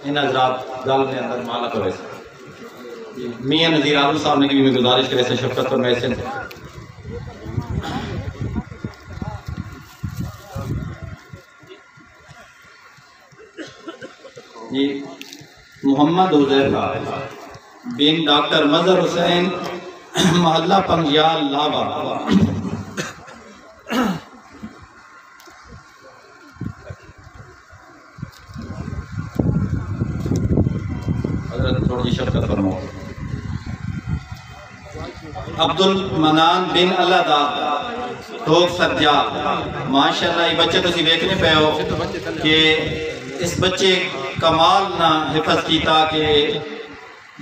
इन हजरात गल में अंदर माला करे मियाँ नज़ीर आलम साहब ने भी गुजारिश करे से शफकत पर मैसेज जी मोहम्मद हुज़ैफा बिन डॉक्टर मजहर हुसैन मोहल्ला पंगियाल लावा थोड़ी शफकत फरमाओ। अब्दुल मनान बिन अल्लादा ठोक सज्जाद माशाअल्लाह ये बच्चे तुसी देखने पे हो कि इस बच्चे कमाल ना हिफज कीता कि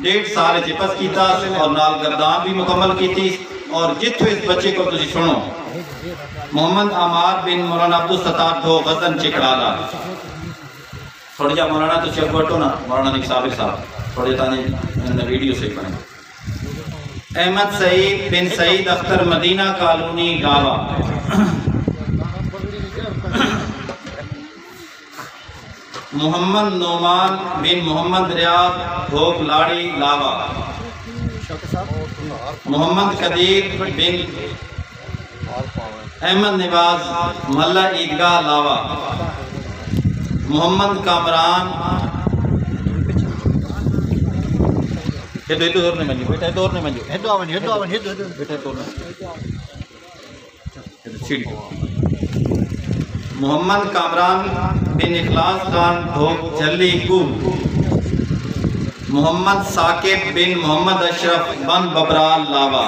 1.5 साल हिफज कीता और नाल गर्दान भी मुकम्मल की थी। और जिथों इस बच्चे को तुसी सुनो मोहम्मद आमार बिन मौलाना अब्दुल सत्तार ठो गजन चिकराला थोड़ी जा मौलाना तुसी अगवटो ना मौलाना निसाबिर साहब थोड़े ताने वीडियो से बने। अहमद सईद बिन सईद अख्तर मदीना कॉलोनी गावा मोहम्मद नोमान बिन मोहम्मद रियाद भोग लाड़ी लावा मोहम्मद कदीर बिन अहमद निवाज मल्ला ईदगाह लावा मोहम्मद कामरान मोहम्मद कामरान बिन इखलास खान भोग जल्ली मोहम्मद साकिब बिन मोहम्मद अशरफ बन बबराल लावा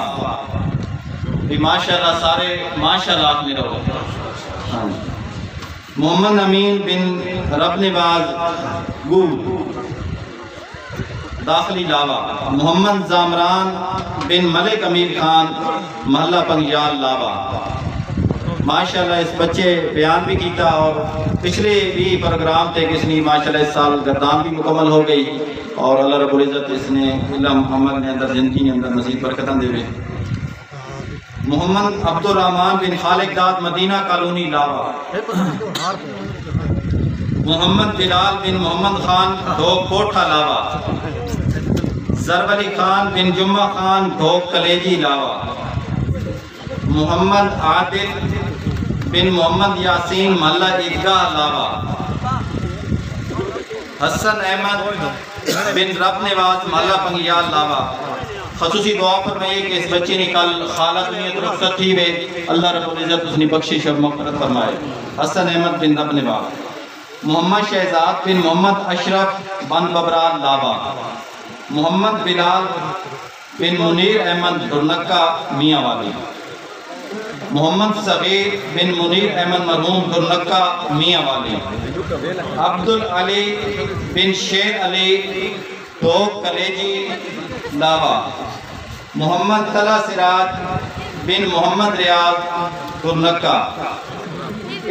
भी माशाल्लाह सारे माशाल्लाह में रहो। मोहम्मद अमीन बिन रबनिवाज गू दाखिली लावा मोहम्मद जामरान बिन मलिक अमीर खान महल्ला पंगियाल लावा माशाल्लाह इस बच्चे बयान भी किया और पिछले भी प्रोग्राम थे किसने माशाल्लाह इस साल गर्दान भी मुकम्मल हो गई और अल्लाह रब्बुल इज़्ज़त इसने इल्म अमल ने अंदर जिंदगी के अंदर मज़ीद बरकत देवे। मोहम्मद अब्दुल रहमान बिन खालिक दाद मदीना कॉलोनी लावा मोहम्मद बिलाल बिन मोहम्मद खान ढोक कोठा लावा जरवली खान बिन जुम्मा खान ढोक कलेजी लावा मोहम्मद आदिल बिन मोहम्मद यासीन मल्ला ईदगाह लावा हसन अहमद बिन रबनिवाज मल्ला पंगियाल लावा। खसूसी दुआ फरमाइए कि इस बच्चे ने कल खाला दुनिया तो रुखसत थी वे अल्लाह रब्बुल इज़्ज़त उसने बख्शिश और मग़फ़िरत फरमाए। हसन अहमद बिन रबनिवाज मोहम्मद शहजाद बिन मोहम्मद अशरफ बन बबराल लावा मोहम्मद बिलाल बिन मुनीर अहमद दुर्नक्का मियाँ वाली मोहम्मद सगीर बिन मुनीर अहमद मरहूम दुर्नक्का मियाँ वाली अब्दुल अली बिन शेर अली ढोक कलेजी लावा मोहम्मद तला सिराज बिन मोहम्मद रियाज दुर्नक्का।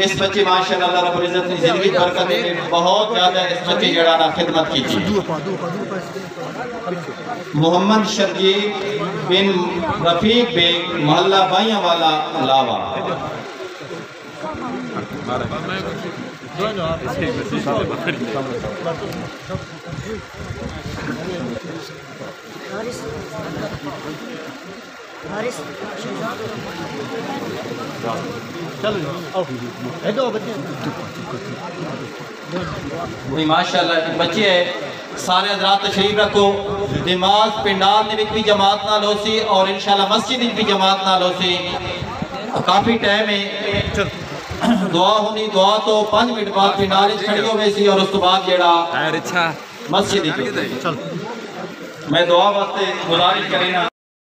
इस बच्चे माशाअल्लाह अल्लाह रब्बुल इज़्ज़त ने जिंदगी बरकत दे बहुत ज़्यादा इस बच्चे जड़ा ना खिदमत की थी। मोहम्मद शर्जील बिन रफीक बेग मोहल्ला बाइया वाला लावा माशाअल्लाह बच्चे है सारे हज़रात तशरीफ रखो दिमाग पिंडाल ने भी जमात नाल होसी और इंशाल्लाह मस्जिद भी जमात नाल होसी काफ़ी टाइम है दुआ होनी दुआ तो 5 मिनट बाद पिंडाल खड़ी हो गई और उस तो बाद जेड़ा मस्जिद मैं दुआ वास्ते गुजारिश करी ना।